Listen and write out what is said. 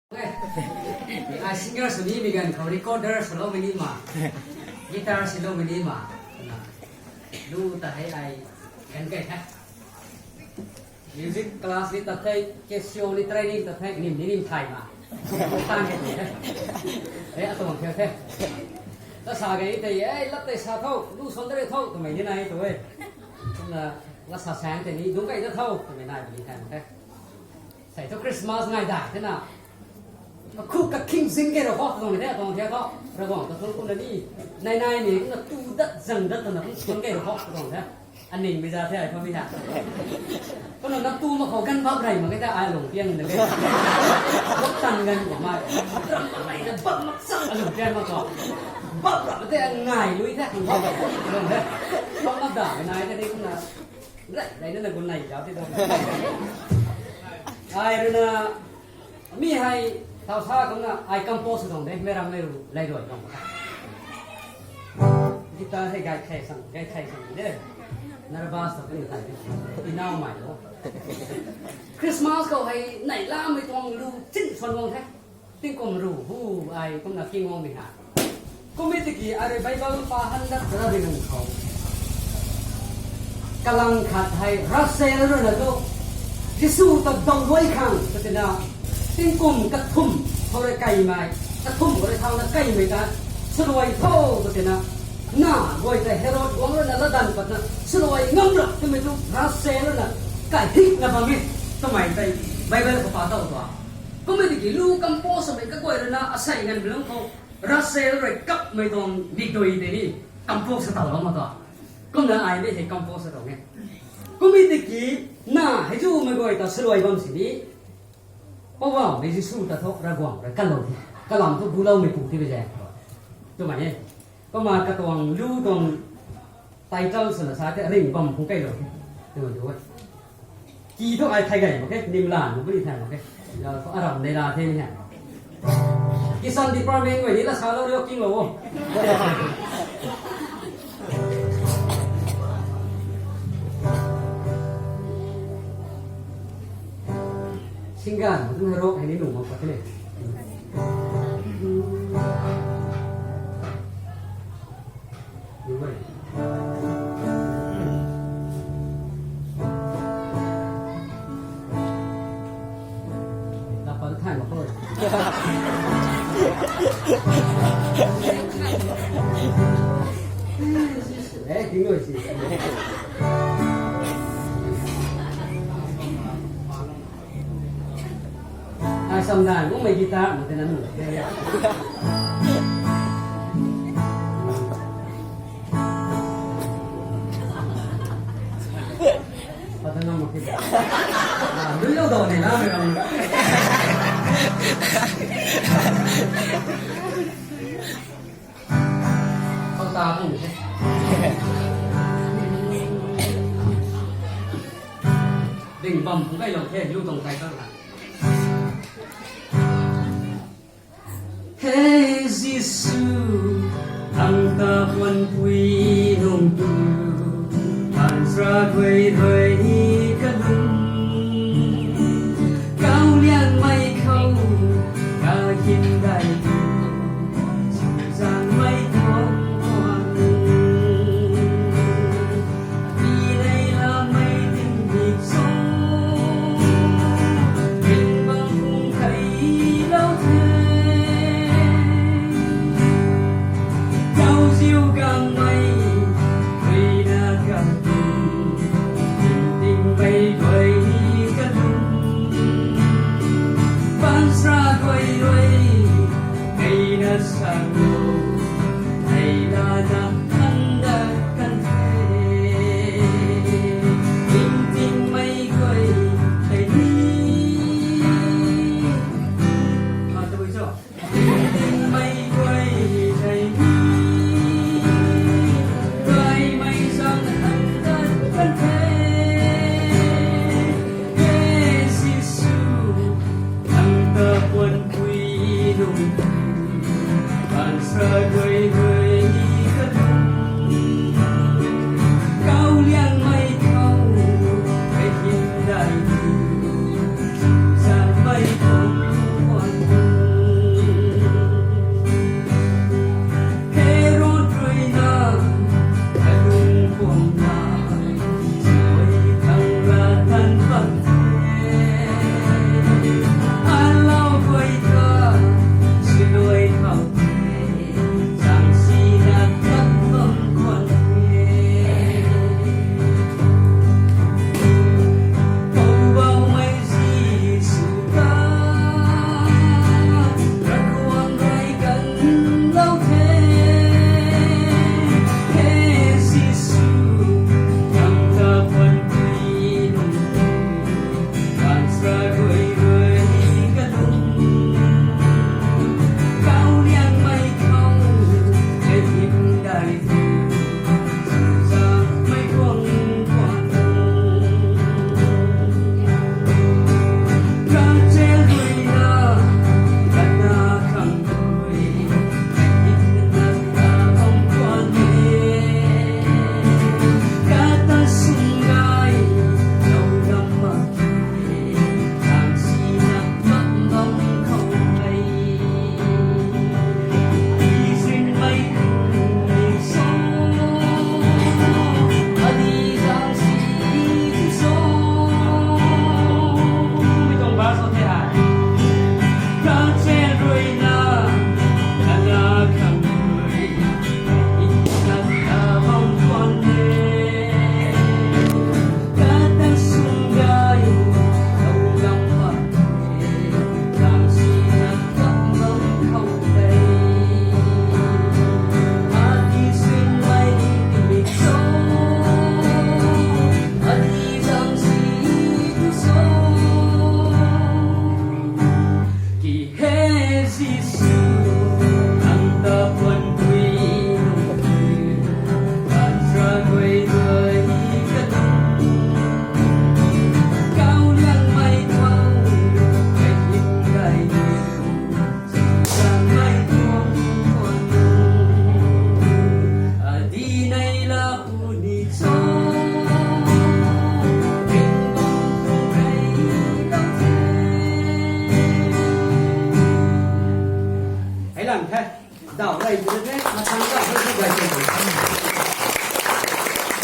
singer suni bigan kau recorder solo minima gitar solo minima lu ta hai ai kan kai ha music class ni ta thai kesio ni training ta thai nim thai ma tan ke atong theo thế ta sa cái thì lắp tay sa thâu lu son tới thâu tụi mày như này tụi là sa sáng thì ní đúng cái đó thâu tụi mày này bị thằng thếใส่ cho Christmas ง่ายได้thế nàoคู่กับ King Sing แกเราฮอตตรงนี้ตรงที่เขาระหว่างตัวคนนี้ในนี่ก็ตู้ดัดจังดัดตรงนั้นคนแกเราฮอตตรงนี้อันนี้ไม่ได้แท้เขาไม่ได้ก็นั่นนับตู้มาเขากันบ้าไรมันก็จะอายหลงเพี้ยนเลยลบตันกันออกมาอะไรกันบ้ามักสั่งหลงเพี้ยนมาก่อนบ้าแบบแต่ง่ายลุยแท้คุณพ่อตรงนี้ต้องมาด่าในายแค่นี้คุณนะไรนั่นน่ะคนไหนจ้าที่ตรงนี้ไอ้เรื่องมีให้เท่าท่าของไอ้คัมโพสตรงนี้ไม่รำไม่รู้ไรด้วยตรงนี้กีตาร์ให้ไก่ไข่สั่งเด้อนารบาสตัวนี้ไทยที่น่าใหม่เนาะคริสต์มาสเขาให้ไหนล่าไม่ต้องรู้จิ้นส่วนวงแท้ติ้งก็ไม่รู้หูไอ้ก็นักกิ้งวงไม่หาก็ไม่ตะกี้อะไรใบเบาปาหันดักระดิ่งเขากำลังขัดให้รัสเซลด้วยนะทุกที่สู้ตัดดองไว้ข้างก็จะน่าติ้งกลุ่มกระทุ่มเขาเลยไก่ไม้กระทุ่มเขาเลยทางนั้นไก่ไม่ได้สลวยเท่าก็จะน่าหน้าไว้แต่เฮโร่วงแล้วนั่นละดันปัดน่ะสลวยงงหรอกที่ไม่รู้รัสเซลแล้วน่ะไก่ทิ้งนะพ่อแม่ทำไมไปใบเบลก็ปาเท่าตัวก็ไม่ได้กี่ลูกกัมโพสมัยก็กวยแล้วนะอาศัยเงินเรื่องเขารัสเซลเลยกับไม่ต้องดิกโดยเดี๋ยวนี้กัมโพสต่อแล้วมาตัวก็น่าอายไม่ใช่กัมโพสตรงนี้ก็ไม่ได้กี่หน้าให้จูไม่กวยแต่สลวยบางสิ่งนี้เพราะว่าไม่ใช่สู้แต่ทุกระกวางระกันลมกันลมทุกผู้เล่าไม่ผูกที่ไปแจกตัวไหนเนี่ยก็มากระตวงลู่ตรงไตเจ้าสนสารจะริ่งบอมคงใกล้เลยดูว่ากี่ทุกไอ้ไทยไก่โอเคนิมลานไม่ได้แทนโอเคเราอารัมในลาเทนเนี่ยกิสันดีปราเมงไว้นี่ละสาวเราเรียกกิ้งโลสิงกันมันต้องรบให้นี่หนุ่มมากกว่าที่นี่ดูไหมเราเปิดท่านมาเปิดจริงด้วยสิสำนักก็ไม่กีตาร์เหมือนกันนั่นเลยพอตั้งน้องมาคิดดูยอดโดนเนี่ยนะไม่รู้เขาตาผมใช่ดิ่งบอมผมได้ลงเทศยุ่งตรงใจก็หลังHey Yesus, angkat wan pui nung tu, pansra quay quay kadung, kau lian mai khâu, ka kim dai tu, sang mai thong hoang, vì đây là mai tình nhịp sống, mình bằng cùng thấy lâu thế. Siêu càng mây vì đã gặp tình bay quay cất ban xa quay quay ngày đã sang hồ ngày đã nằm thân đã căn thế tình mây quay thầy đi tôi bây giờ tình mây quay thầy đi Hãy subscribe cho kênh Ghiền Mì Gõ Để không bỏ lỡ si su ang tapon quy bạn ra quay đuôi cất cao liên mây thâu cái hình gai ra mây tuông con đi này là u đi sâu hãy làm thế đảo đầy của đất mà thằng